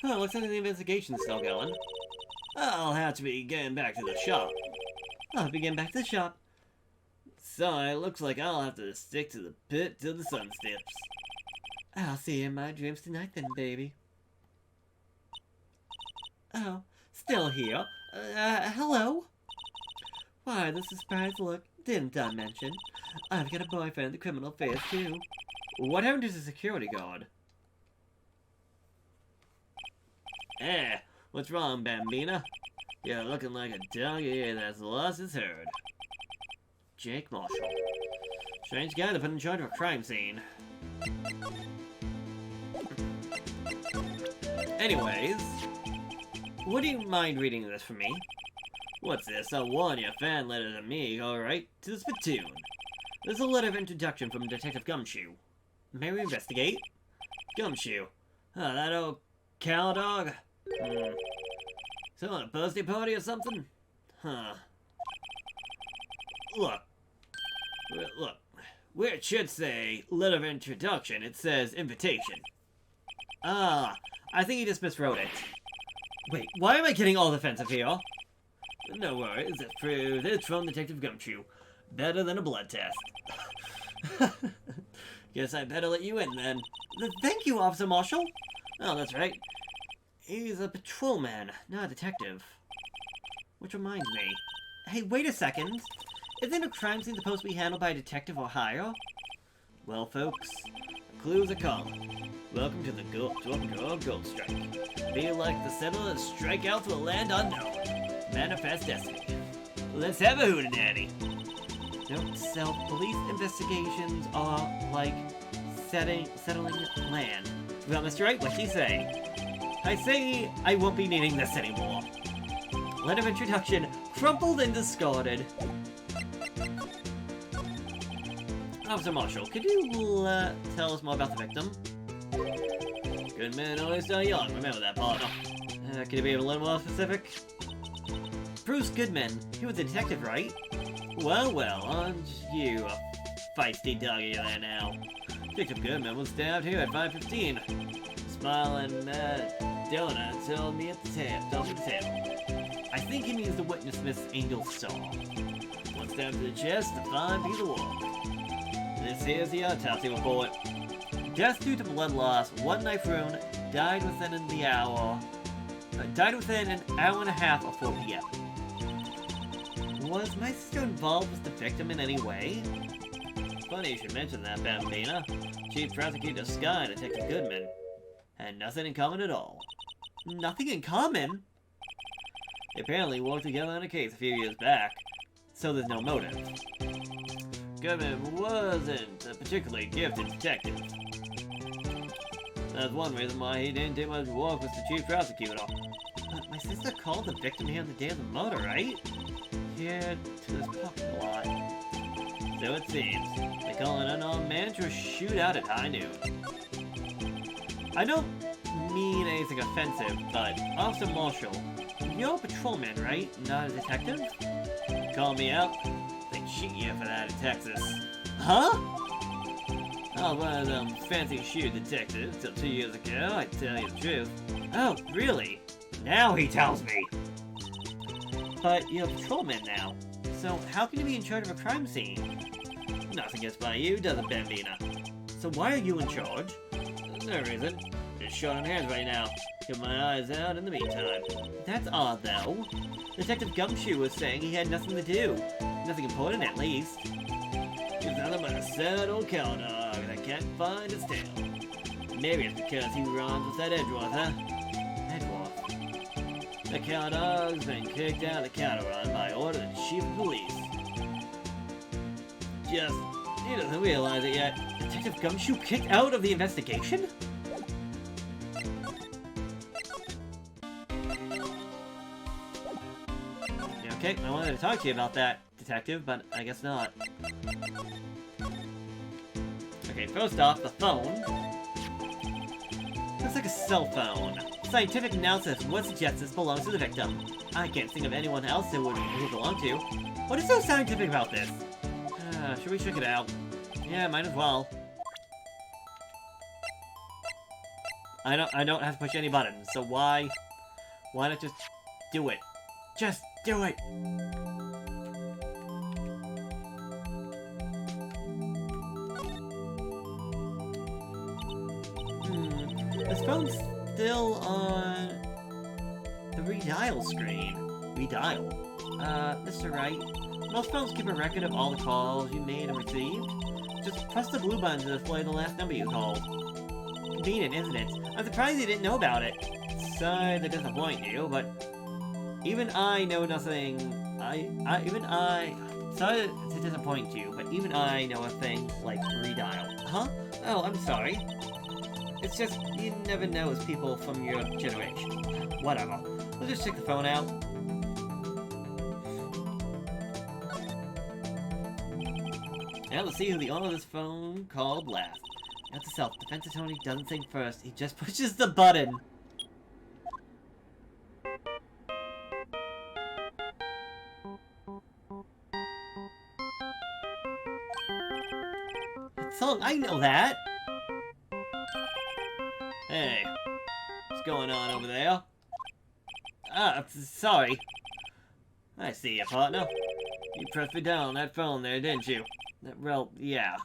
Huh, looks like the investigation's still going. I'll have to be getting back to the shop. I'll be getting back to the shop. So, it looks like I'll have to stick to the pit till the sun steps. I'll see you in my dreams tonight then, baby. Oh, still here? Hello? Why, the surprised look. Didn't I mention? I've got a boyfriend in the criminal affairs, too. What happened to the security guard? What's wrong, Bambina? You're looking like a doggy that's lost his herd. Jake Marshall. Strange guy to put in charge of a crime scene. Anyways, would you mind reading this for me? What's this? I'll warn you, a fan letter to me, alright? To the spittoon. This is a letter of introduction from Detective Gumshoe. May we investigate? Gumshoe. That old cow dog? So on a birthday party or something? Huh. Look, where it should say letter of introduction, it says invitation. I think he just miswrote it. Wait, why am I getting all defensive here? No worries, it's proved it's from Detective Gumshoe. Better than a blood test. Guess I better let you in then. Thank you, Officer Marshall. Oh, that's right. He's a patrolman, not a detective. Which reminds me. Hey, wait a second. Isn't a crime scene supposed to be handled by a detective or higher? Well, folks, the clues are calling. Welcome to the Gold Strike. Be like the settlers, strike out to a land unknown. Manifest destiny. Let's have a hootenanny. Note to self, police investigations are like settling land. Well, Mr. Wright, what'd she say? I say I won't be needing this anymore. Letter of introduction, crumpled and discarded. Officer Marshall, could you tell us more about the victim? Good men always die young, remember that, partner. Could you be a little more specific? Bruce Goodman, he was a detective, right? Well, aren't you a feisty doggy there now? Detective Goodman was stabbed here at 5:15. Smiling Donna told me at the table. I think he means the witness Miss Angel saw. One stab to the chest to 5 feet of walk. This here's the autopsy report. Death due to blood loss, one knife wound, died within an hour and a half of 4 p.m. Was my sister involved with the victim in any way? Funny you should mention that, Bambina. Chief Prosecutor Sky and Detective Goodman had nothing in common at all. Nothing in common? They apparently worked together on a case a few years back, so there's no motive. Goodman wasn't a particularly gifted detective. That's one reason why he didn't do much work with the chief prosecutor. But my sister called the victim here on the day of the murder, right? Here to this parking lot. So it seems. They call an unarmed man to a shootout at high noon. I don't mean anything offensive, but Officer Marshall, you're a patrolman, right? Not a detective? Call me out, they'd shoot you for that in Texas. Huh? I was one of them fancy shoe detectives till 2 years ago, I tell you the truth. Oh, really? Now he tells me! But you're a patrolman now, so how can you be in charge of a crime scene? Nothing gets by you, does it, Bambina? So why are you in charge? No reason. Just short on hands right now. Keep my eyes out in the meantime. That's odd, though. Detective Gumshoe was saying he had nothing to do. Nothing important, at least. He's nothing but a sad old cow dog that can't find his tail. Maybe it's because he runs with that Edgeworth, huh? Edgeworth. The cow dog's been kicked out of the cattle run by order of the chief of police. Just, he doesn't realize it yet. Detective Gumshoe kicked out of the investigation? Okay, I wanted to talk to you about that, Detective, but I guess not. Okay, first off, the phone. Looks like a cell phone. Scientific analysis would suggest this belongs to the victim. I can't think of anyone else it would belong to. What is so scientific about this? Should we check it out? Yeah, might as well. I don't have to push any buttons, so why not just do it? Just do it! This phone's still on the redial screen. Redial? Mr. Wright, most phones keep a record of all the calls you made and received. Just press the blue button to display the last number you called. Convenient, isn't it? I'm surprised you didn't know about it. Sorry to disappoint you, but even I know nothing. Sorry to disappoint you, but even I know a thing like redial. Huh? Oh, I'm sorry. It's just, you never know as people from your generation. Whatever. Let's just check the phone out. Now let's see who the owner of this phone called last. That's a self-defense attorney doesn't think first, he just pushes the button. That song, I know that! Hey, what's going on over there? Ah, sorry. I see you, partner. You pressed me down on that phone there, didn't you? Well, yeah.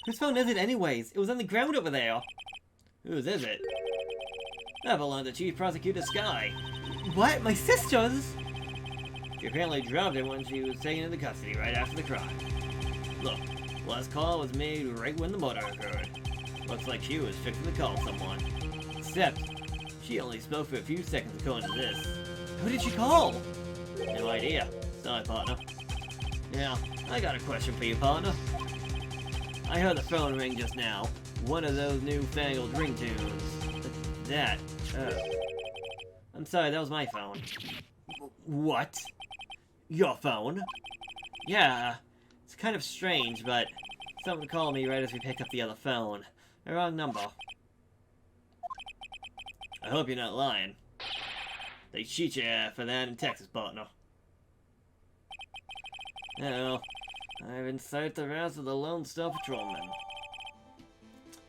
Whose phone is it anyways? It was on the ground over there. Whose is it? That belonged to Chief Prosecutor Sky. What? My sister's? She apparently dropped it when she was taken into custody right after the crime. Look, last call was made right when the murder occurred. Looks like she was fixing to call someone. Except, she only spoke for a few seconds according to this. Who did she call? No idea. Sorry, partner. Now, I got a question for you, partner. I heard the phone ring just now. One of those newfangled ringtones. I'm sorry, that was my phone. What? Your phone? Yeah, it's kind of strange, but someone called me right as we picked up the other phone. The wrong number. I hope you're not lying. They cheat you for that in Texas, partner. Oh, I've incited the wrath of the Lone Star Patrolman.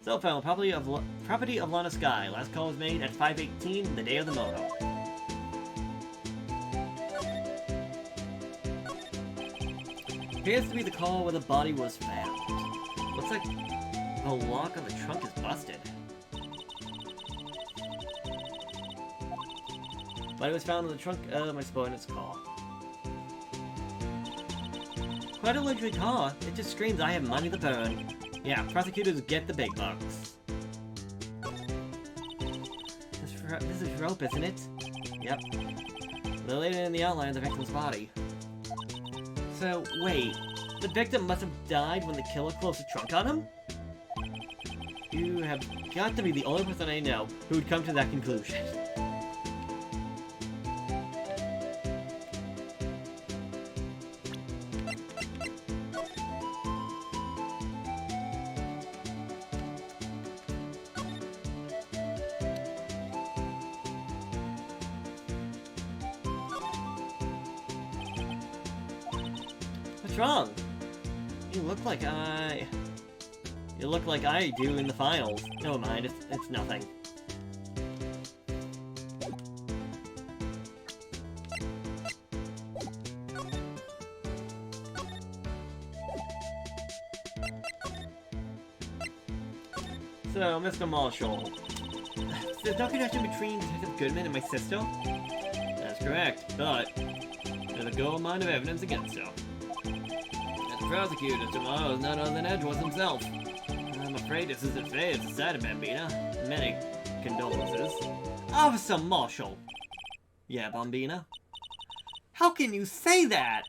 Cell phone, property of Lana Sky. Last call was made at 5:18, the day of the murder. Appears to be the call where the body was found. Looks like the lock on the trunk is busted. Body was found in the trunk of my subordinate's car. Quite a luxury car. It just screams I have money to burn. Yeah, prosecutors get the big bucks. This is rope, isn't it? Yep. They're laid in the outline of the victim's body. So, wait. The victim must have died when the killer closed the trunk on him? You have got to be the only person I know who would come to that conclusion. What's wrong? You look like I do in the finals. Never mind, it's nothing. So, Mr. Marshall, there's no connection between Detective Goodman and my sister? That's correct, but there's a gold mine of evidence against her. The prosecutor tomorrow is none other than Edgeworth himself. I'm afraid this isn't fair to society, Bambina. Many condolences. Officer Marshall! Yeah, Bambina? How can you say that?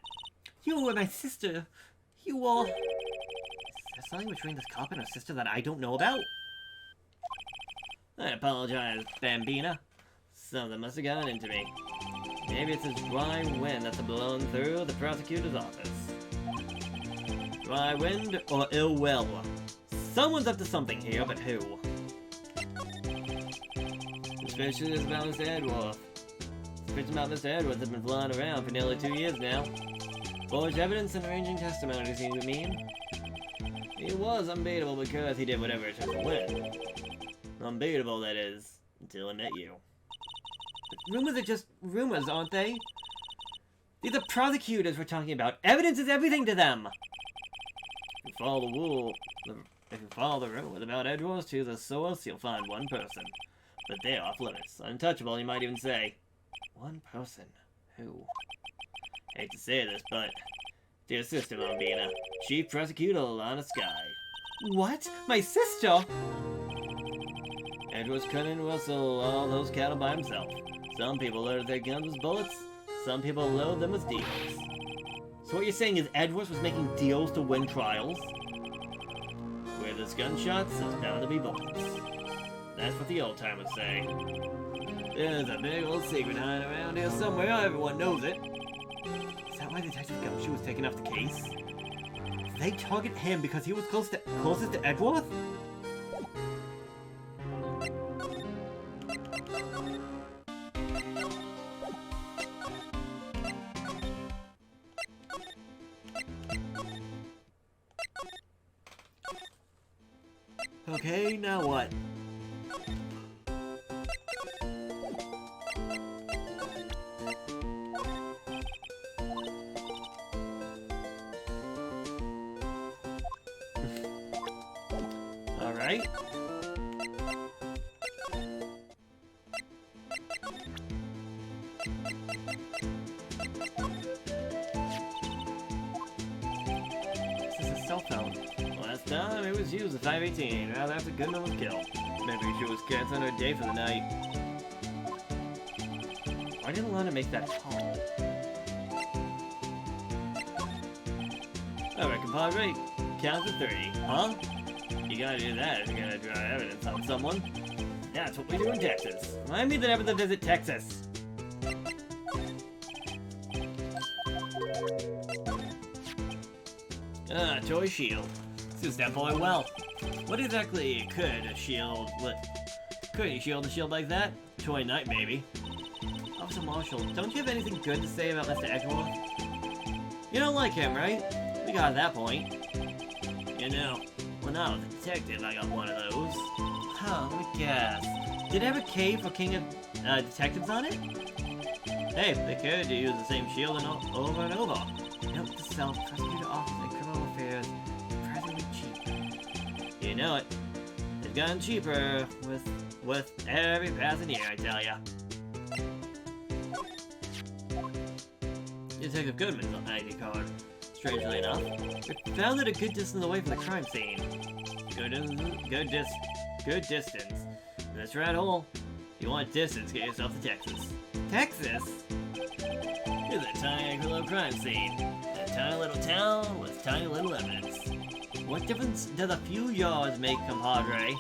You were my sister. You were... Is there something between this cop and her sister that I don't know about? I apologize, Bambina. Something must have gotten into me. Maybe it's a dry wind that's blown through the prosecutor's office. Dry wind or ill will. Someone's up to something here, but who? Suspicion is about Mr. Edgeworth. Suspicion about Mr. Edgeworth has been flying around for nearly 2 years now. Forged evidence and arranging testimonies, you mean? He was unbeatable because he did whatever it took to win. unbeatable, that is. Until I met you. But rumors are just rumors, aren't they? These are prosecutors we're talking about. Evidence is everything to them! If you follow the rumors about Edgeworth to the source, you'll find one person. But they're off limits. Untouchable, you might even say. One person? Who? Hate to say this, but dear sister Mombina, chief prosecutor Lana Sky. What? My sister? Edgeworth couldn't whistle all those cattle by himself. Some people loaded their guns with bullets, some people loaded them with deals. So what you're saying is Edgeworth was making deals to win trials? Where there's gunshots, there's bound to be bullets. That's what the old-timers say. There's a big old secret hiding around here somewhere, everyone knows it. Is that why Detective Gumshoe was taking off the case? Did they target him because he was closest to Edgeworth? Okay, now what? Alright. This is a cell phone. Last time it was used at 518, right after Goodman was killed. Maybe she was canceling her day for the night. Why didn't Lana make that call? Alright, compadre. Count to 3, huh? You gotta do that if you're gonna draw evidence on someone. That's what we do in Texas. Remind me that ever to visit Texas. Ah, toy shield. Suits that boy well. What exactly could a shield... Could you shield a shield like that? Toy knight, maybe. Officer Marshall, don't you have anything good to say about Mr. Edgeworth? You don't like him, right? We got that point. You know, when I was a detective, I got one of those. Huh, let me guess. Did it have a cave for King of Detectives on it? Hey, they could use the same shield over and over. Note to self, prosecutor office and criminal affairs, presently cheap. You know it. They've gotten cheaper with every passing year, I tell ya. Detective Goodman's ID card. Strangely enough, we found it a good distance away from the crime scene. Good distance. That's right, hole. If you want distance, get yourself to Texas. Texas? Here's a tiny little crime scene. A tiny little town with tiny little evidence. What difference does a few yards make, compadre?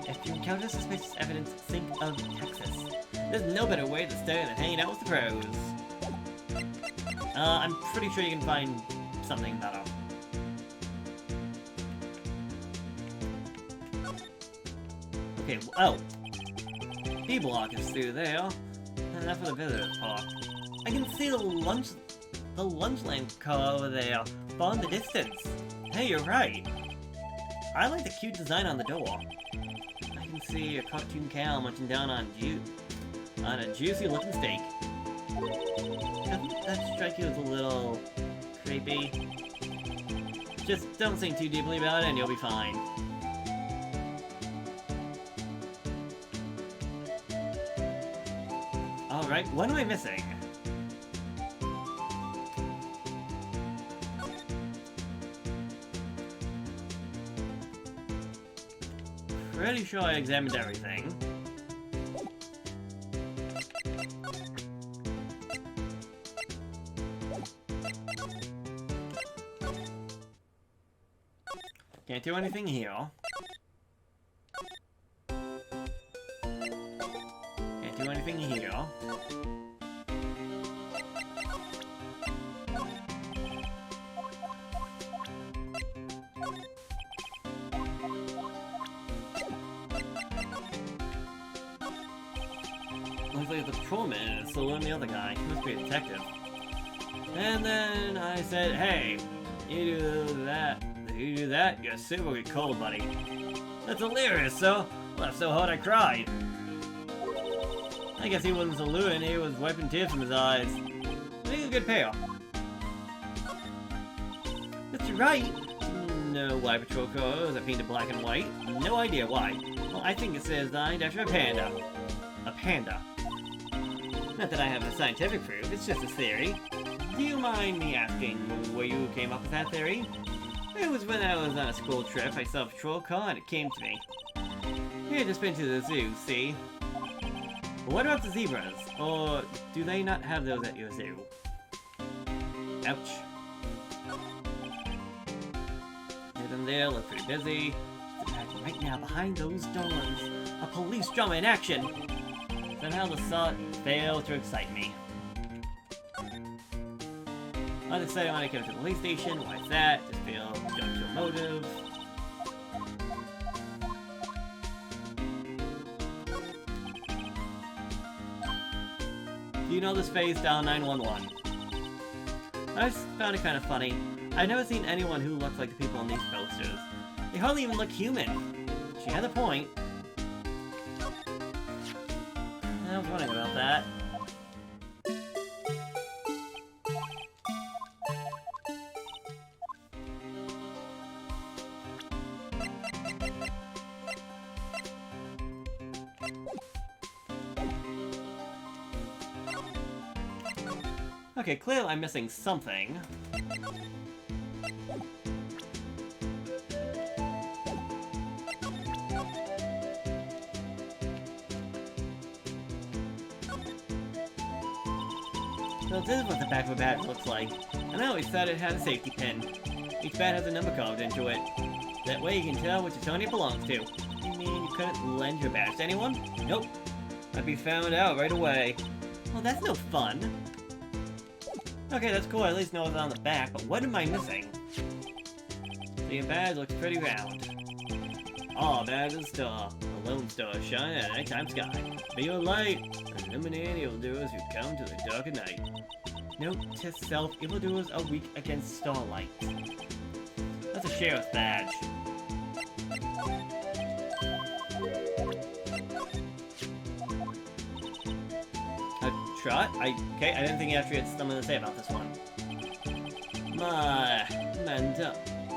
If you encounter suspicious evidence, think of Texas. There's no better way to start than hanging out with the pros. I'm pretty sure you can find something better. Okay, oh. B-block is through there. And that's for the visitor's park. I can see the lunchland car over there, far in the distance. Hey, you're right. I like the cute design on the door. I can see a cartoon cow munching down on a juicy looking steak. Doesn't that strike you as a little creepy? Just don't think too deeply about it and you'll be fine. Alright, what am I missing? Pretty sure I examined everything. Can't do anything here. Can't do anything here. Looks like the patrolman is still the other guy. He must be a detective. And then I said, hey, you do that. If you do that, your suit will get cold, buddy. That's hilarious, so laughed so hard I cried. I guess he wasn't saluting, he was wiping tears from his eyes. I think a good payoff. Mr. Wright? No, why patrol cars are painted black and white? No idea why. Well, I think it's designed after a panda. A panda. Not that I have a scientific proof, it's just a theory. Do you mind me asking where you came up with that theory? It was when I was on a school trip, I saw a patrol car and it came to me. Here, just been to the zoo, see? But what about the zebras? Or do they not have those at your zoo? Ouch. Here and there look pretty busy. Imagine right now, behind those doors, a police drama in action! Somehow the thought failed to excite me. I decided when I came to the police station, why is that? Just feel don't feel motive. Do you know this face? Dial 911. I just found it kind of funny. I've never seen anyone who looks like the people on these posters. They hardly even look human. She had a point. I was wondering about that. Okay, clearly I'm missing something. So this is what the back of a bat looks like. And I always thought it had a safety pin. Each bat has a number carved into it. That way you can tell which attorney it belongs to. You mean you couldn't lend your badge to anyone? Nope. I'd be found out right away. Well, that's no fun. Okay, that's cool. I at least know what's on the back, but what am I missing? So your badge looks pretty round. Oh, badge is a star. A lone star shining at a nighttime sky. Be your light. Illuminate evildoers who come to the dark at night. Note to self, evildoers are weak against starlight. That's a sheriff's badge. Trot? Okay, I didn't think you actually had something to say about this one.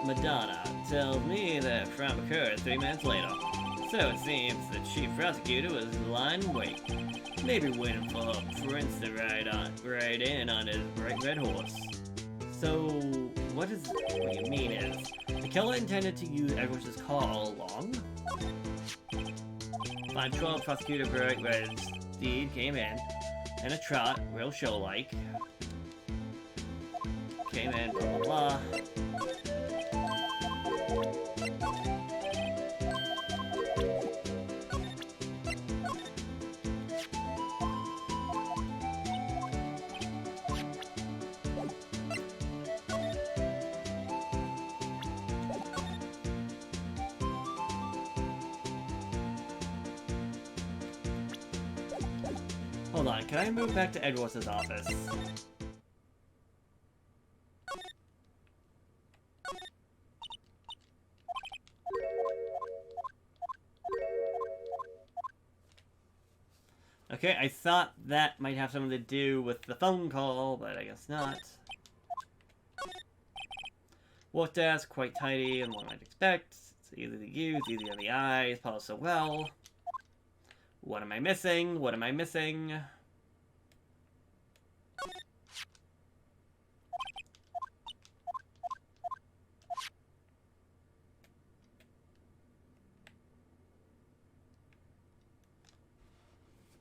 Madonna tells me that crime occurred 3 minutes later. So it seems the chief prosecutor was lying in wait. Maybe waiting for her prince to ride in on his bright red horse. So, what you mean is, the killer intended to use Edwards' car all along? 512 prosecutor bright red steed came in. And a trot, real show-like. Came in, blah blah blah. Hold on, can I move back to Edwards' office? Okay, I thought that might have something to do with the phone call, but I guess not. Work desk, quite tidy and what I might expect. It's easy to use, easy on the eyes, polished so well. What am I missing? What am I missing?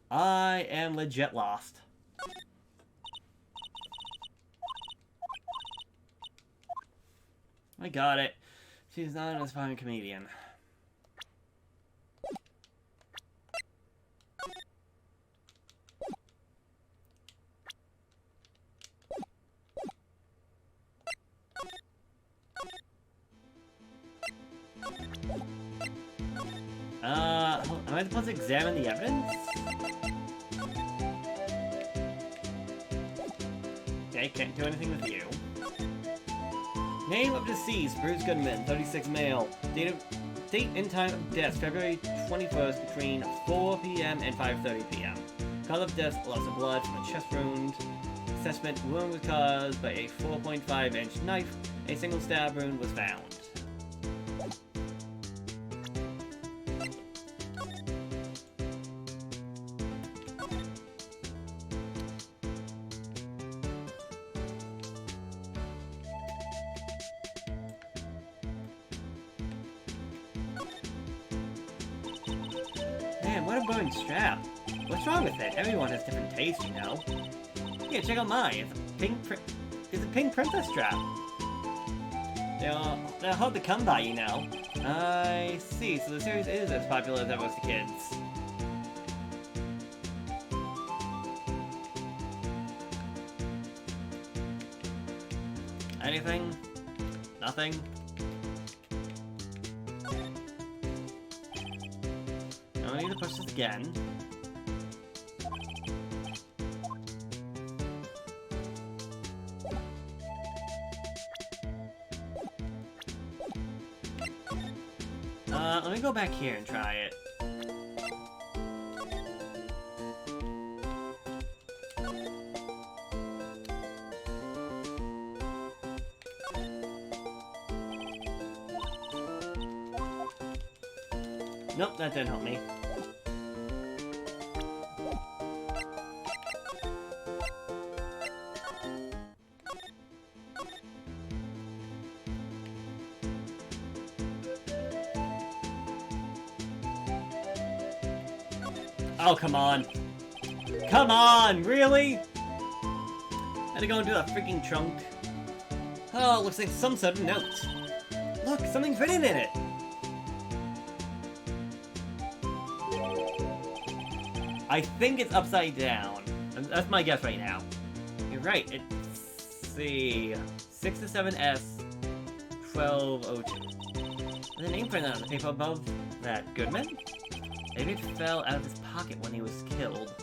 I am legit lost. I got it. She's not an aspiring comedian. Am I supposed to examine the evidence? Okay, can't do anything with you. Name of deceased, Bruce Goodman, 36 male. Date of Date and time of death, February 21st between 4 p.m. and 5:30 p.m. Cause of death, loss of blood from a chest wound. Assessment, wound was caused by a 4.5-inch knife. A single stab wound was found. Man, what a boring strap. What's wrong with it? Everyone has different tastes, you know. Here, check out mine. It's a pink princess strap. They're hard to come by, you know. I see, so the series is as popular as ever with the kids. Anything? Nothing? I need to push this again. Let me go back here and try it. Nope, that didn't help me. Oh, come on. Come on, really? Had to go into the freaking trunk. Oh, looks like some sort of note. Look, something's written in it. I think it's upside down. That's my guess right now. You're right, it's, see, 6-7S 1202. There's a name printed on the paper above that. Goodman? Maybe it fell out of his pocket when he was killed.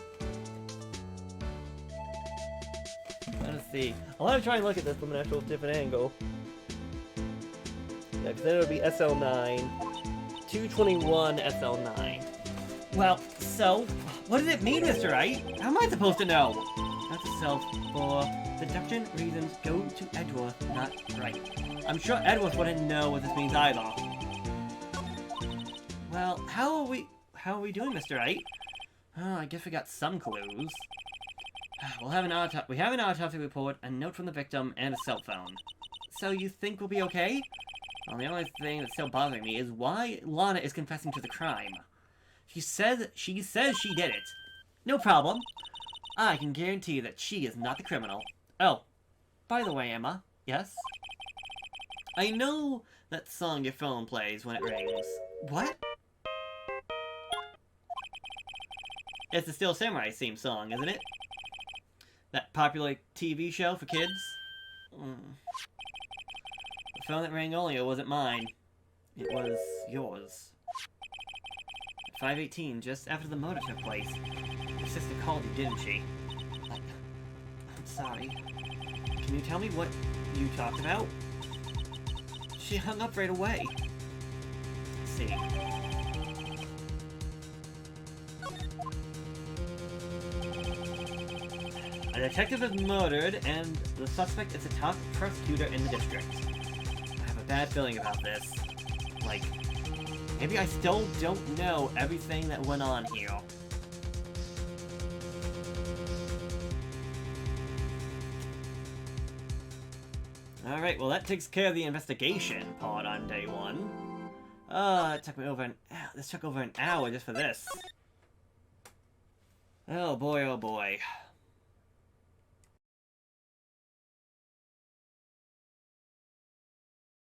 Let's see. I want to try and look at this from an actual different angle. Yeah, because then it would be SL9. 221 SL9. Well, so, what does it mean, Mr. Wright? How am I supposed to know? Not to self, for deduction reasons, go to Edgeworth, not Wright. I'm sure Edgeworth wouldn't know what this means either. Well, how are we doing, Mr. Wright? Oh, I guess we got some clues. We have an autopsy report, a note from the victim, and a cell phone. So you think we'll be okay? Well, the only thing that's still bothering me is why Lana is confessing to the crime. She says she did it. No problem. I can guarantee that she is not the criminal. Oh, by the way, Emma. Yes? I know that song your phone plays when it rings. What? It's the Steel Samurai theme song, isn't it? That popular TV show for kids? The phone that rang earlier wasn't mine. It was yours. 5:18, just after the murder took place. Your sister called you, didn't she? I'm sorry. Can you tell me what you talked about? She hung up right away. Let's see. A detective is murdered, and the suspect is the top prosecutor in the district. I have a bad feeling about this. Like, maybe I still don't know everything that went on here. Alright, well that takes care of the investigation part on day one. It took me this took over an hour just for this. Oh boy, oh boy.